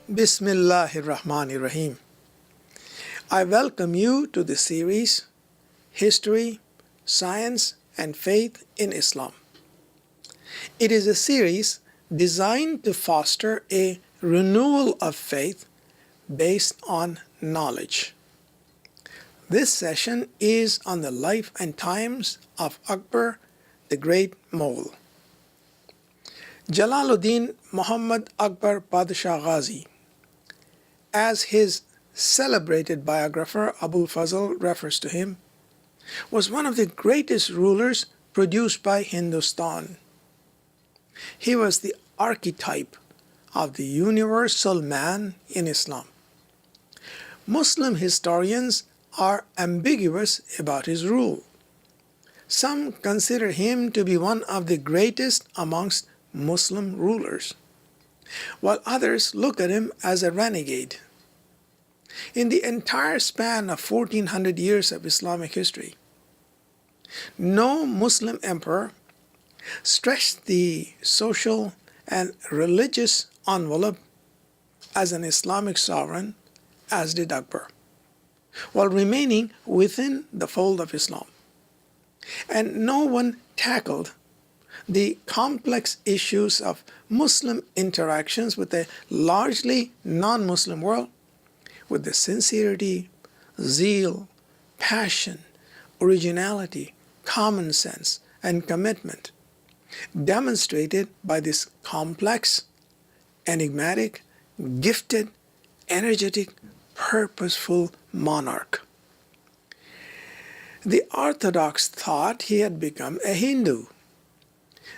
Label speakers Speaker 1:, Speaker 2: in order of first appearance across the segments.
Speaker 1: Bismillahir Rahmanir Rahim. I welcome you to the series History, Science and Faith in Islam. It is a series designed to foster a renewal of faith based on knowledge. This session is on the life and times of Akbar, the Great Mughal. Jalaluddin Muhammad Akbar Padshah Ghazi, as his celebrated biographer Abul Fazl refers to him, was one of the greatest rulers produced by Hindustan. He was the archetype of the universal man in Islam. Muslim historians are ambiguous about his rule. Some consider him to be one of the greatest amongst Muslim rulers, while others look at him as a renegade. In the entire span of 1400 years of Islamic history, no Muslim emperor stretched the social and religious envelope as an Islamic sovereign as did Akbar, while remaining within the fold of Islam. And no one tackled the complex issues of Muslim interactions with a largely non-Muslim world with the sincerity, zeal, passion, originality, common sense, and commitment demonstrated by this complex, enigmatic, gifted, energetic, purposeful monarch. The Orthodox thought he had become a Hindu.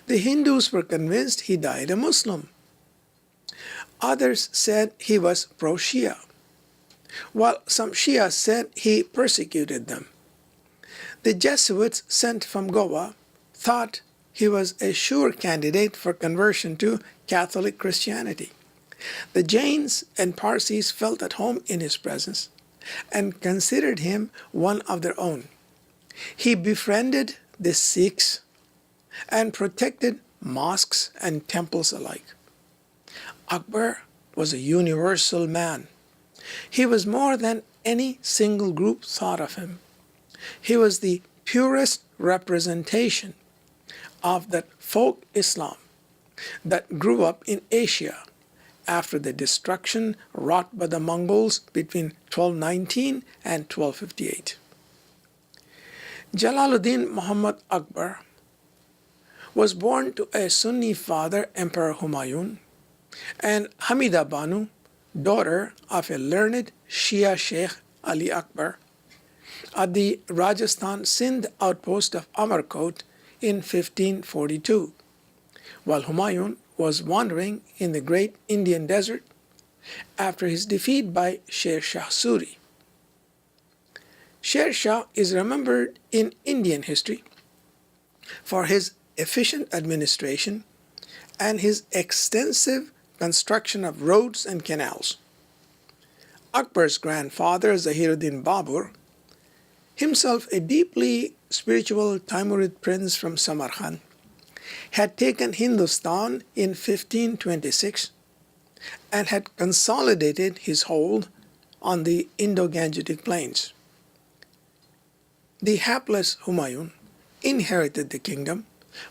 Speaker 1: The Hindus were convinced he died a Muslim. Others said he was pro-Shia, while some Shia said he persecuted them. The Jesuits sent from Goa thought he was a sure candidate for conversion to Catholic Christianity. The Jains and Parsis felt at home in his presence and considered him one of their own. He befriended the Sikhs and protected mosques and temples alike. Akbar was a universal man. He was more than any single group thought of him. He was the purest representation of that folk Islam that grew up in Asia after the destruction wrought by the Mongols between 1219 and 1258. Jalaluddin Muhammad Akbar was born to a Sunni father, Emperor Humayun, and Hamida Banu, daughter of a learned Shia Sheikh Ali Akbar, at the Rajasthan Sindh outpost of Amarkot in 1542, while Humayun was wandering in the great Indian desert after his defeat by Sher Shah Suri. Sher Shah is remembered in Indian history for his efficient administration and his extensive construction of roads and canals. Akbar's grandfather, Zahiruddin Babur, himself a deeply spiritual Timurid prince from Samarkand, had taken Hindustan in 1526 and had consolidated his hold on the Indo-Gangetic plains. The hapless Humayun inherited the kingdom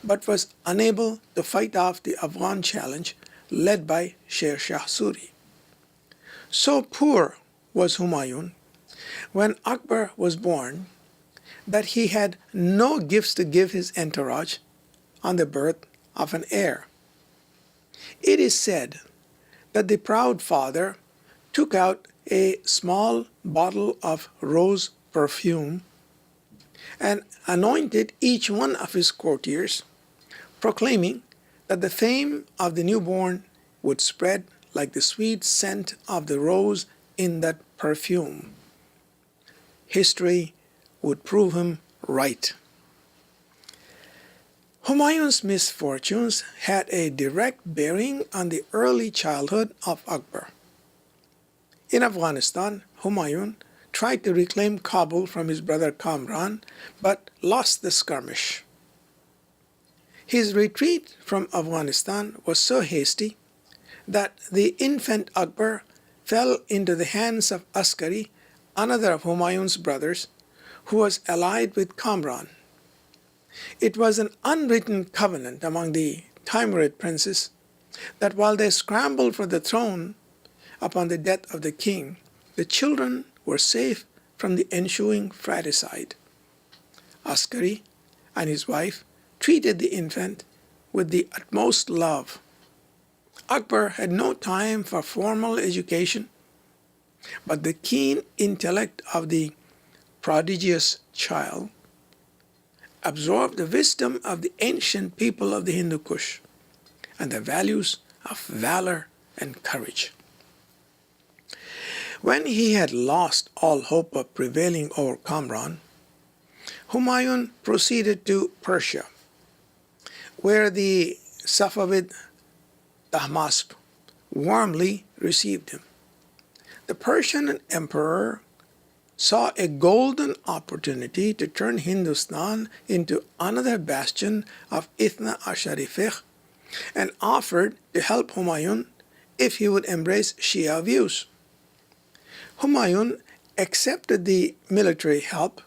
Speaker 1: but was unable to fight off the Afghan challenge led by Sher Shah Suri. So poor was Humayun when Akbar was born that he had no gifts to give his entourage on the birth of an heir. It is said that the proud father took out a small bottle of rose perfume and anointed each one of his courtiers, proclaiming that the fame of the newborn would spread like the sweet scent of the rose in that perfume. History would prove him right. Humayun's misfortunes had a direct bearing on the early childhood of Akbar. In Afghanistan, Humayun tried to reclaim Kabul from his brother Kamran, but lost the skirmish. His retreat from Afghanistan was so hasty that the infant Akbar fell into the hands of Askari, another of Humayun's brothers, who was allied with Kamran. It was an unwritten covenant among the Timurid princes that while they scrambled for the throne upon the death of the king, the children were safe from the ensuing fratricide. Askari and his wife treated the infant with the utmost love. Akbar had no time for formal education, but the keen intellect of the prodigious child absorbed the wisdom of the ancient people of the Hindu Kush and the values of valor and courage. When he had lost all hope of prevailing over Kamran, Humayun proceeded to Persia, where the Safavid Tahmasp warmly received him. The Persian emperor saw a golden opportunity to turn Hindustan into another bastion of Ithna Ashari fiqh and offered to help Humayun if he would embrace Shia views. Humayun accepted the military help,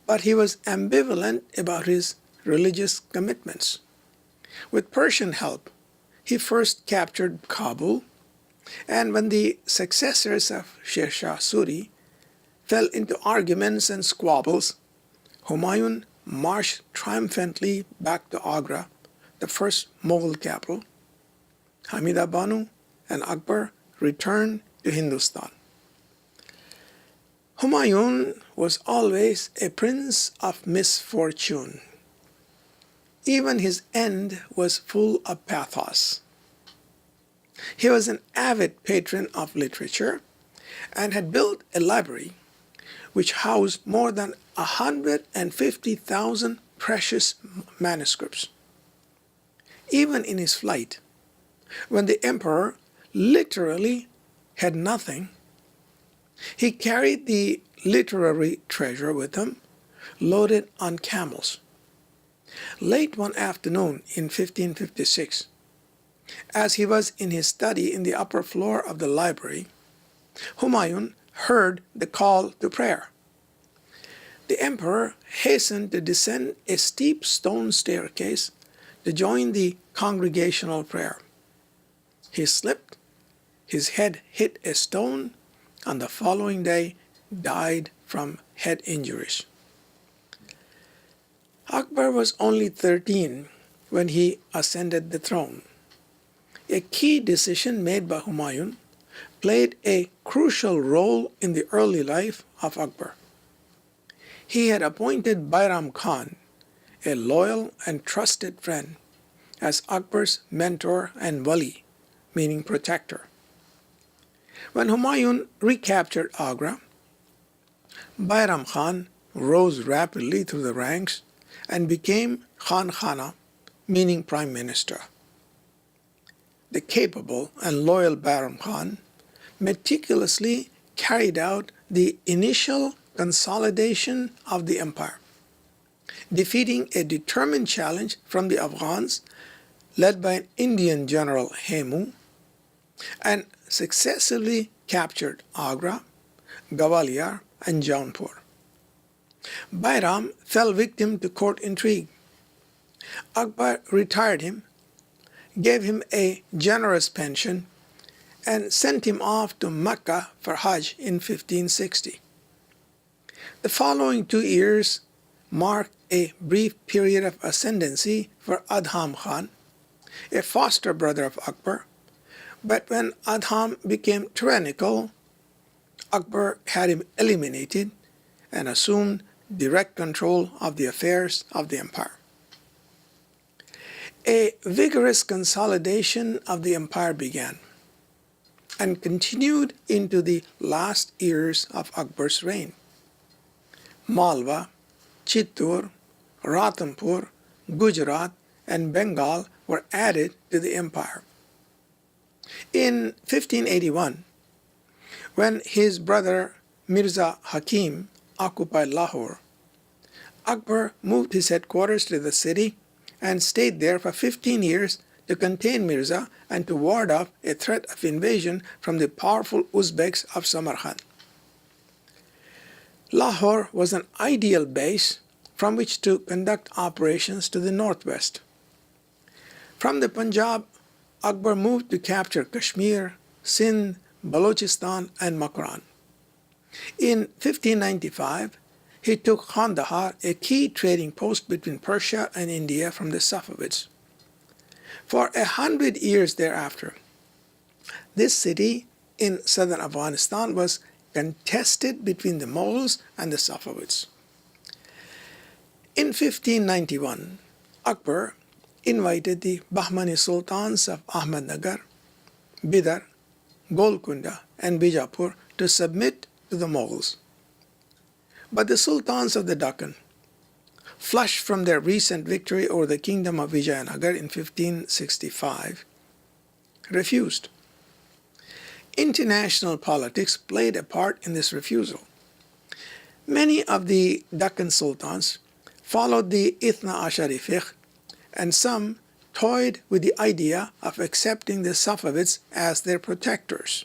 Speaker 1: but he was ambivalent about his religious commitments. With Persian help, he first captured Kabul, and when the successors of Sher Shah Suri fell into arguments and squabbles, Humayun marched triumphantly back to Agra, the first Mughal capital. Hamida Banu and Akbar returned to Hindustan. Humayun was always a prince of misfortune. Even his end was full of pathos. He was an avid patron of literature and had built a library which housed more than 150,000 precious manuscripts. Even in his flight, when the emperor literally had nothing, he carried the literary treasure with him, loaded on camels. Late one afternoon in 1556, as he was in his study in the upper floor of the library, Humayun heard the call to prayer. The emperor hastened to descend a steep stone staircase to join the congregational prayer. He slipped, his head hit a stone, and the following day died from head injuries. Akbar was only 13 when he ascended the throne. A key decision made by Humayun played a crucial role in the early life of Akbar. He had appointed Bairam Khan, a loyal and trusted friend, as Akbar's mentor and wali, meaning protector. When Humayun recaptured Agra, Bairam Khan rose rapidly through the ranks and became Khan Khana, meaning prime minister. The capable and loyal Bairam Khan meticulously carried out the initial consolidation of the empire, defeating a determined challenge from the Afghans led by an Indian general Hemu, and successively captured Agra, Gwalior, and Jaunpur. Bairam fell victim to court intrigue. Akbar retired him, gave him a generous pension, and sent him off to Mecca for Hajj in 1560. The following 2 years marked a brief period of ascendancy for Adham Khan, a foster brother of Akbar, but when Adham became tyrannical, Akbar had him eliminated and assumed direct control of the affairs of the empire. A vigorous consolidation of the empire began and continued into the last years of Akbar's reign. Malwa, Chittor, Ranthambore, Gujarat, and Bengal were added to the empire. In 1581, when his brother Mirza Hakim occupied Lahore, Akbar moved his headquarters to the city and stayed there for 15 years to contain Mirza and to ward off a threat of invasion from the powerful Uzbeks of Samarkand. Lahore was an ideal base from which to conduct operations to the northwest. From the Punjab, Akbar moved to capture Kashmir, Sindh, Balochistan, and Makran. In 1595, he took Kandahar, a key trading post between Persia and India, from the Safavids. For 100 years thereafter, this city in southern Afghanistan was contested between the Mughals and the Safavids. In 1591, Akbar invited the Bahmani sultans of Ahmednagar, Bidar, Golconda, and Bijapur to submit to the Mughals. But the sultans of the Deccan, flushed from their recent victory over the kingdom of Vijayanagar in 1565, refused. International politics played a part in this refusal. Many of the Deccan sultans followed the Ithna Ashari fiqh, and some toyed with the idea of accepting the Safavids as their protectors.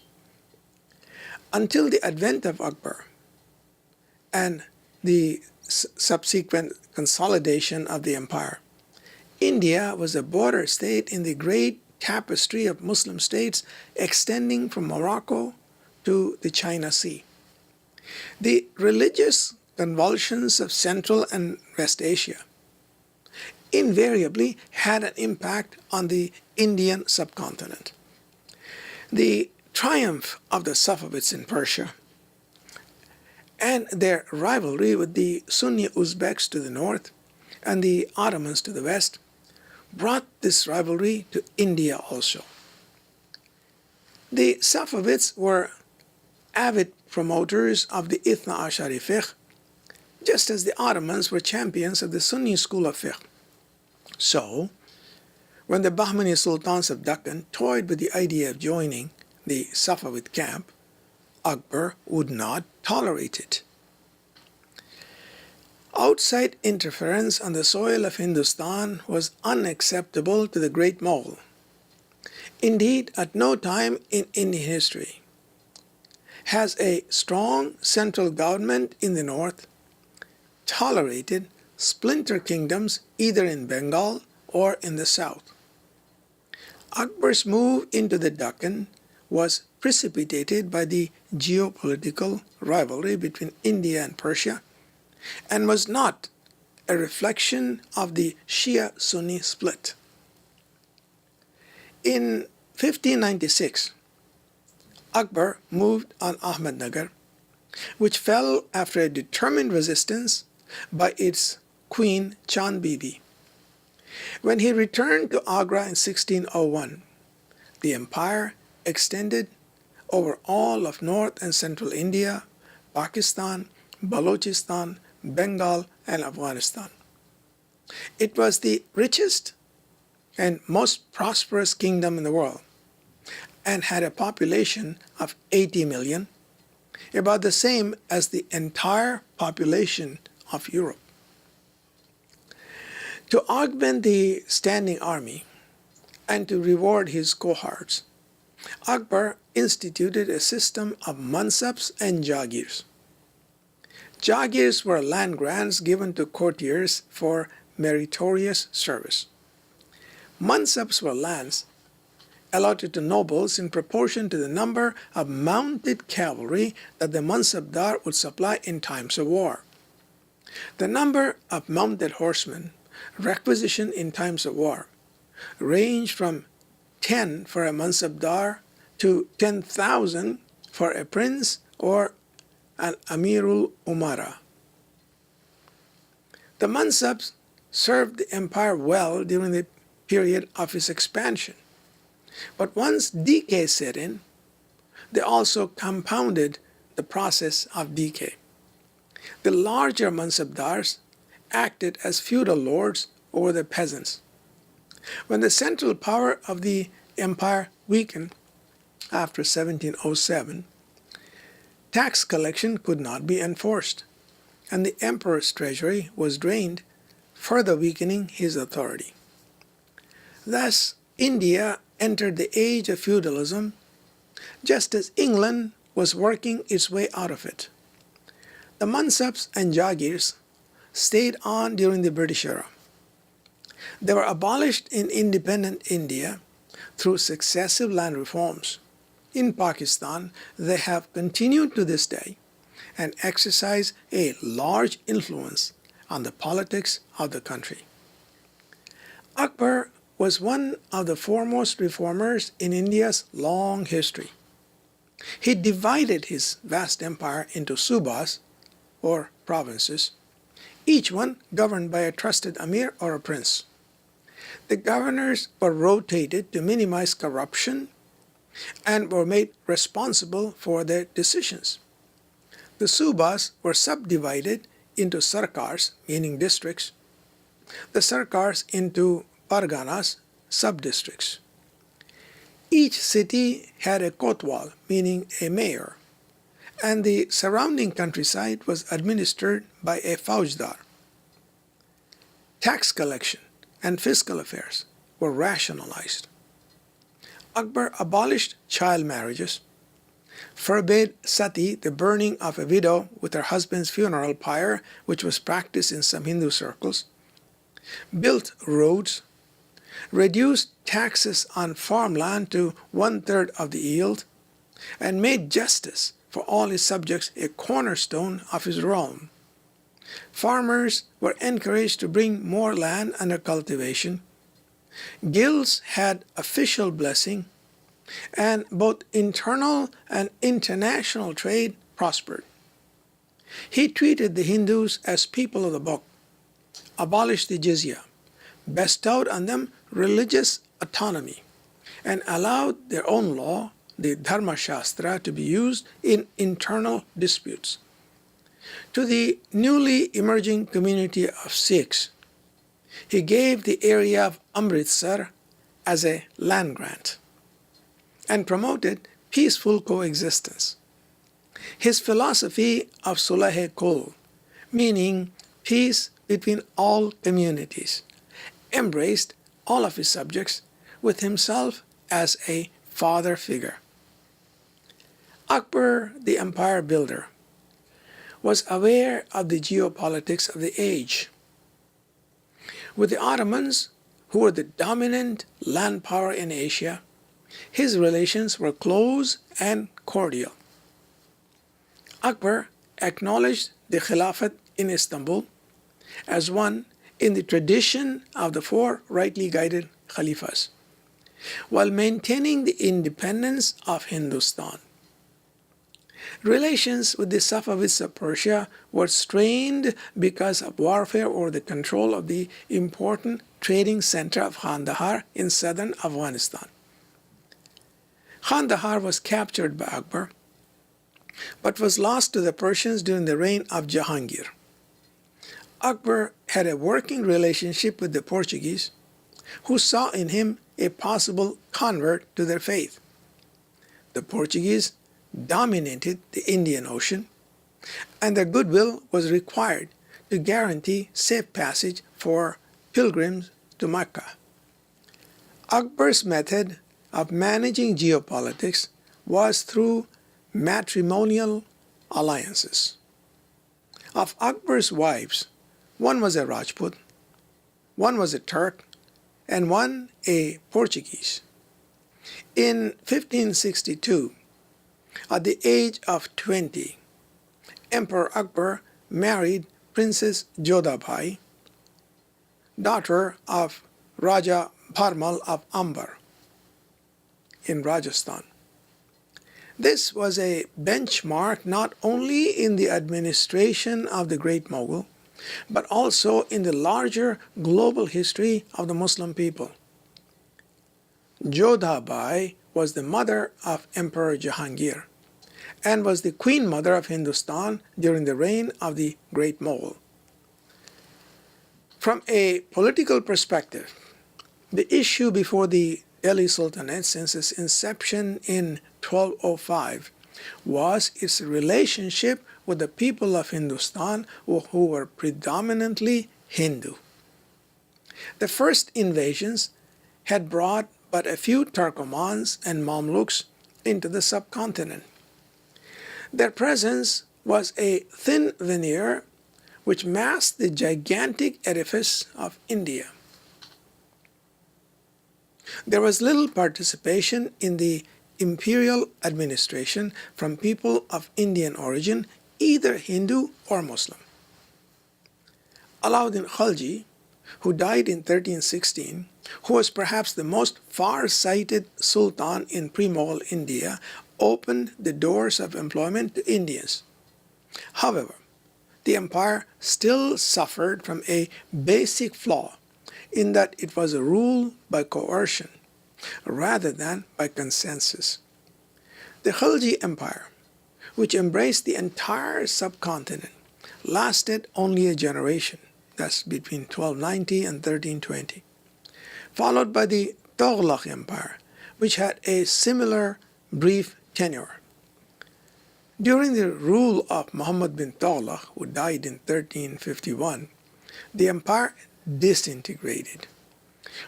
Speaker 1: Until the advent of Akbar and the subsequent consolidation of the empire, India was a border state in the great tapestry of Muslim states extending from Morocco to the China Sea. The religious convulsions of Central and West Asia invariably had an impact on the Indian subcontinent. The triumph of the Safavids in Persia and their rivalry with the Sunni Uzbeks to the north and the Ottomans to the west brought this rivalry to India also. The Safavids were avid promoters of the Ithna Ashari fiqh, just as the Ottomans were champions of the Sunni school of fiqh. So, when the Bahmani sultans of Deccan toyed with the idea of joining the Safavid camp, Akbar would not tolerate it. Outside interference on the soil of Hindustan was unacceptable to the great Mughal. Indeed, at no time in Indian history has a strong central government in the north tolerated splinter kingdoms either in Bengal or in the south. Akbar's move into the Deccan was precipitated by the geopolitical rivalry between India and Persia and was not a reflection of the Shia-Sunni split. In 1596, Akbar moved on Ahmednagar, which fell after a determined resistance by its queen Chand Bibi. When he returned to Agra in 1601, the empire extended over all of North and Central India, Pakistan, Balochistan, Bengal, and Afghanistan. It was the richest and most prosperous kingdom in the world and had a population of 80 million, about the same as the entire population of Europe. To augment the standing army and to reward his cohorts, Akbar instituted a system of mansabs and jagirs. Jagirs were land grants given to courtiers for meritorious service. Mansabs were lands allotted to nobles in proportion to the number of mounted cavalry that the mansabdar would supply in times of war. The number of mounted horsemen requisitioned in times of war ranged from 10 for a mansabdar to 10,000 for a prince or an Amirul Umara. The mansabs served the empire well during the period of its expansion. But once decay set in, they also compounded the process of decay. The larger mansabdars acted as feudal lords over the peasants. When the central power of the empire weakened after 1707, tax collection could not be enforced, and the emperor's treasury was drained, further weakening his authority. Thus, India entered the age of feudalism just as England was working its way out of it. The Mansabs and Jagirs stayed on during the British era. They were abolished in independent India through successive land reforms. In Pakistan, they have continued to this day and exercise a large influence on the politics of the country. Akbar was one of the foremost reformers in India's long history. He divided his vast empire into subas, or provinces, each one governed by a trusted emir or a prince. The governors were rotated to minimize corruption and were made responsible for their decisions. The subas were subdivided into sarkars, meaning districts, the sarkars into parganas, sub-districts. Each city had a kotwal, meaning a mayor, and the surrounding countryside was administered by a faujdar. Tax collection and fiscal affairs were rationalized. Akbar abolished child marriages, forbade sati, the burning of a widow with her husband's funeral pyre, which was practiced in some Hindu circles, built roads, reduced taxes on farmland to 1/3 of the yield, and made justice for all his subjects a cornerstone of his realm. Farmers were encouraged to bring more land under cultivation. Guilds had official blessing, and both internal and international trade prospered. He treated the Hindus as people of the book, abolished the jizya, bestowed on them religious autonomy, and allowed their own law, the Dharma Shastra, to be used in internal disputes. To the newly emerging community of Sikhs, he gave the area of Amritsar as a land grant and promoted peaceful coexistence. His philosophy of Sulh-e-Kul, meaning peace between all communities, embraced all of his subjects with himself as a father figure. Akbar, the empire builder, was aware of the geopolitics of the age. With the Ottomans, who were the dominant land power in Asia, his relations were close and cordial. Akbar acknowledged the Khilafat in Istanbul as one in the tradition of the four rightly guided Khalifas, while maintaining the independence of Hindustan. Relations with the Safavids of Persia were strained because of warfare over the control of the important trading center of Kandahar in southern Afghanistan. Kandahar was captured by Akbar, but was lost to the Persians during the reign of Jahangir. Akbar had a working relationship with the Portuguese, who saw in him a possible convert to their faith. The Portuguese dominated the Indian Ocean, and their goodwill was required to guarantee safe passage for pilgrims to Mecca. Akbar's method of managing geopolitics was through matrimonial alliances. Of Akbar's wives, one was a Rajput, one was a Turk, and one a Portuguese. In 1562, at the age of 20, Emperor Akbar married Princess Jodhabai, daughter of Raja Bharmal of Amber in Rajasthan. This was a benchmark not only in the administration of the Great Mogul, but also in the larger global history of the Muslim people. Jodhabai was the mother of Emperor Jahangir and was the queen mother of Hindustan during the reign of the Great Mogul. From a political perspective, the issue before the Delhi Sultanate since its inception in 1205 was its relationship with the people of Hindustan who were predominantly Hindu. The first invasions had brought but a few Turkomans and Mamluks into the subcontinent. Their presence was a thin veneer which masked the gigantic edifice of India. There was little participation in the imperial administration from people of Indian origin, either Hindu or Muslim. Alauddin Khalji, who died in 1316, who was perhaps the most far-sighted sultan in pre-Mughal India, opened the doors of employment to Indians. However, the empire still suffered from a basic flaw in that it was a rule by coercion rather than by consensus. The Khalji Empire, which embraced the entire subcontinent, lasted only a generation, that's between 1290 and 1320, followed by the Tughlaq Empire, which had a similar brief tenure. During the rule of Muhammad bin Tughlaq, who died in 1351, the empire disintegrated,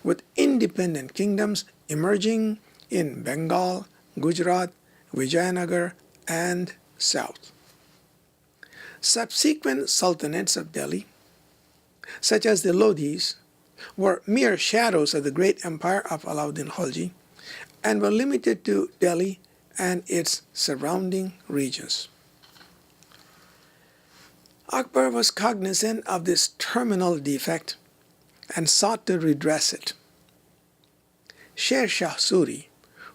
Speaker 1: with independent kingdoms emerging in Bengal, Gujarat, Vijayanagar, and South. Subsequent sultanates of Delhi, such as the Lodhis, were mere shadows of the great empire of Alauddin Khalji and were limited to Delhi and its surrounding regions. Akbar was cognizant of this terminal defect and sought to redress it. Sher Shah Suri,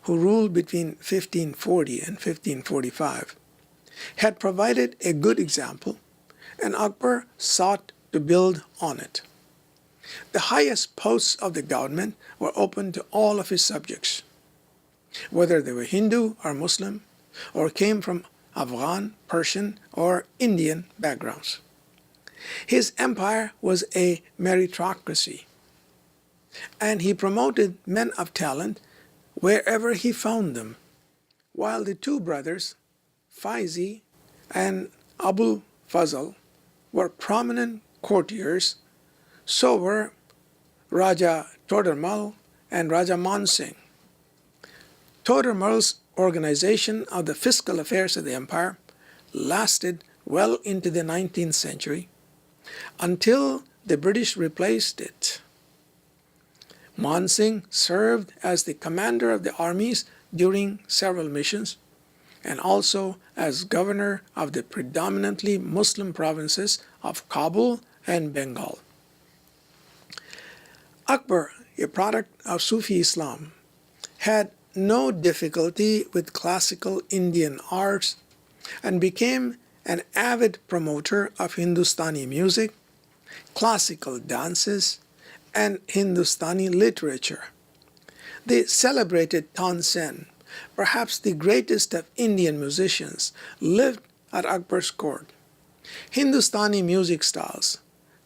Speaker 1: who ruled between 1540 and 1545, had provided a good example, and Akbar sought to build on it. The highest posts of the government were open to all of his subjects, whether they were Hindu or Muslim, or came from Afghan, Persian, or Indian backgrounds. His empire was a meritocracy, and he promoted men of talent wherever he found them. While the two brothers, Faizi and Abul Fazl, were prominent courtiers, so were Raja Todarmal and Raja Man Singh. Todarmal's organization of the fiscal affairs of the empire lasted well into the 19th century until the British replaced it. Man Singh served as the commander of the armies during several missions and also as governor of the predominantly Muslim provinces of Kabul and Bengal. Akbar, a product of Sufi Islam, had no difficulty with classical Indian arts and became an avid promoter of Hindustani music, classical dances, and Hindustani literature. The celebrated Tansen, perhaps the greatest of Indian musicians, lived at Akbar's court. Hindustani music styles,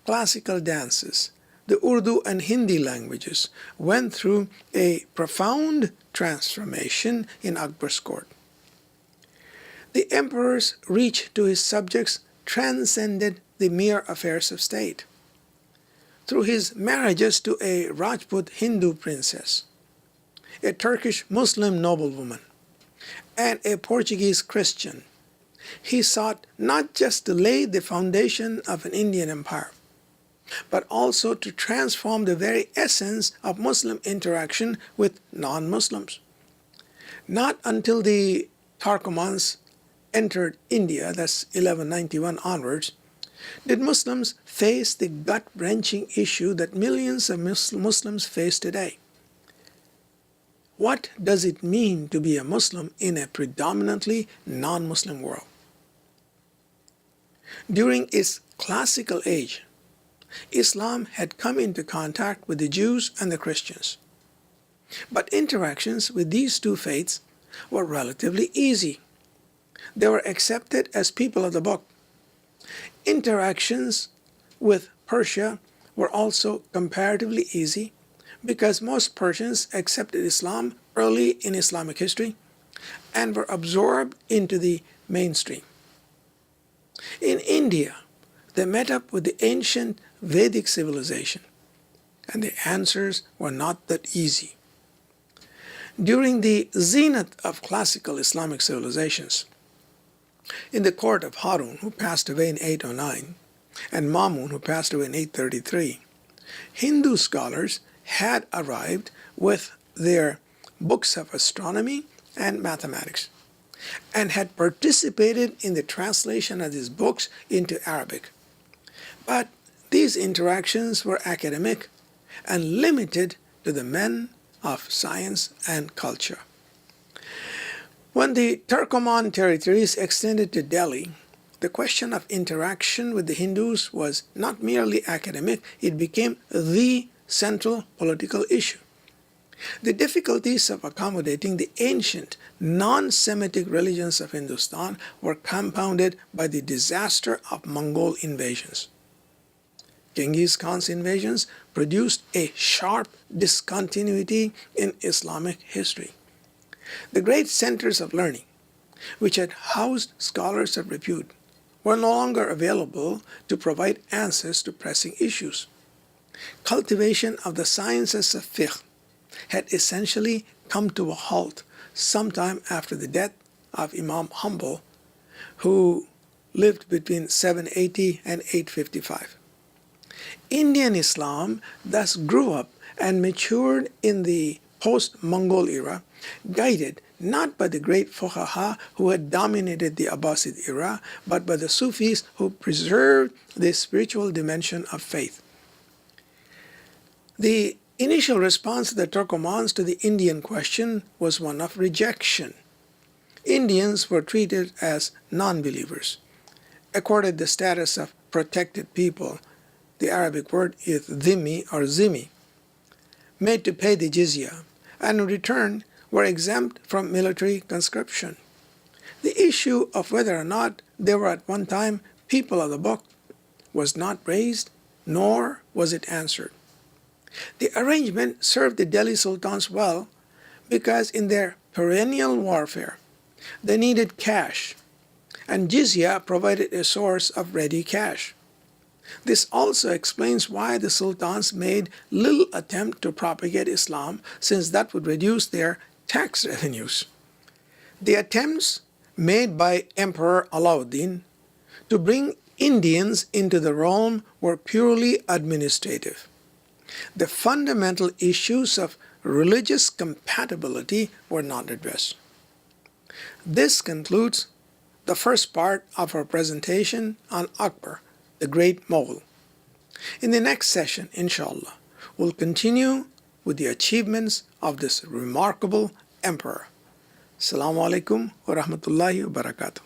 Speaker 1: classical dances, the Urdu and Hindi languages went through a profound transformation in Akbar's court. The emperor's reach to his subjects transcended the mere affairs of state. Through his marriages to a Rajput Hindu princess, a Turkish Muslim noblewoman, and a Portuguese Christian, he sought not just to lay the foundation of an Indian empire, but also to transform the very essence of Muslim interaction with non-Muslims. Not until the Turkomans entered India, that's 1191 onwards, did Muslims face the gut-wrenching issue that millions of Muslims face today. What does it mean to be a Muslim in a predominantly non-Muslim world? During its classical age, Islam had come into contact with the Jews and the Christians. But interactions with these two faiths were relatively easy. They were accepted as people of the book. Interactions with Persia were also comparatively easy because most Persians accepted Islam early in Islamic history and were absorbed into the mainstream. In India, they met up with the ancient Vedic civilization, and the answers were not that easy. During the zenith of classical Islamic civilizations, in the court of Harun, who passed away in 809, and Mamun, who passed away in 833, Hindu scholars had arrived with their books of astronomy and mathematics and had participated in the translation of these books into Arabic. But these interactions were academic and limited to the men of science and culture. When the Turkoman territories extended to Delhi, the question of interaction with the Hindus was not merely academic, it became the central political issue. The difficulties of accommodating the ancient, non-Semitic religions of Hindustan were compounded by the disaster of Mongol invasions. Genghis Khan's invasions produced a sharp discontinuity in Islamic history. The great centers of learning, which had housed scholars of repute, were no longer available to provide answers to pressing issues. Cultivation of the sciences of fiqh had essentially come to a halt sometime after the death of Imam Hanbal, who lived between 780 and 855. Indian Islam thus grew up and matured in the post-Mongol era, guided not by the great fuqaha who had dominated the Abbasid era, but by the Sufis who preserved the spiritual dimension of faith. The initial response of the Turkomans to the Indian question was one of rejection. Indians were treated as non-believers, accorded the status of protected people. The Arabic word is dhimmi or zimmi, made to pay the jizya, and in return were exempt from military conscription. The issue of whether or not they were at one time people of the book was not raised, nor was it answered. The arrangement served the Delhi sultans well because in their perennial warfare they needed cash, and jizya provided a source of ready cash. This also explains why the sultans made little attempt to propagate Islam, since that would reduce their tax revenues. The attempts made by Emperor Alauddin to bring Indians into the realm were purely administrative. The fundamental issues of religious compatibility were not addressed. This concludes the first part of our presentation on Akbar, the Great Mughal. In the next session, inshallah, we'll continue with the achievements of this remarkable emperor. Assalamu alaikum wa rahmatullahi wa barakatuh.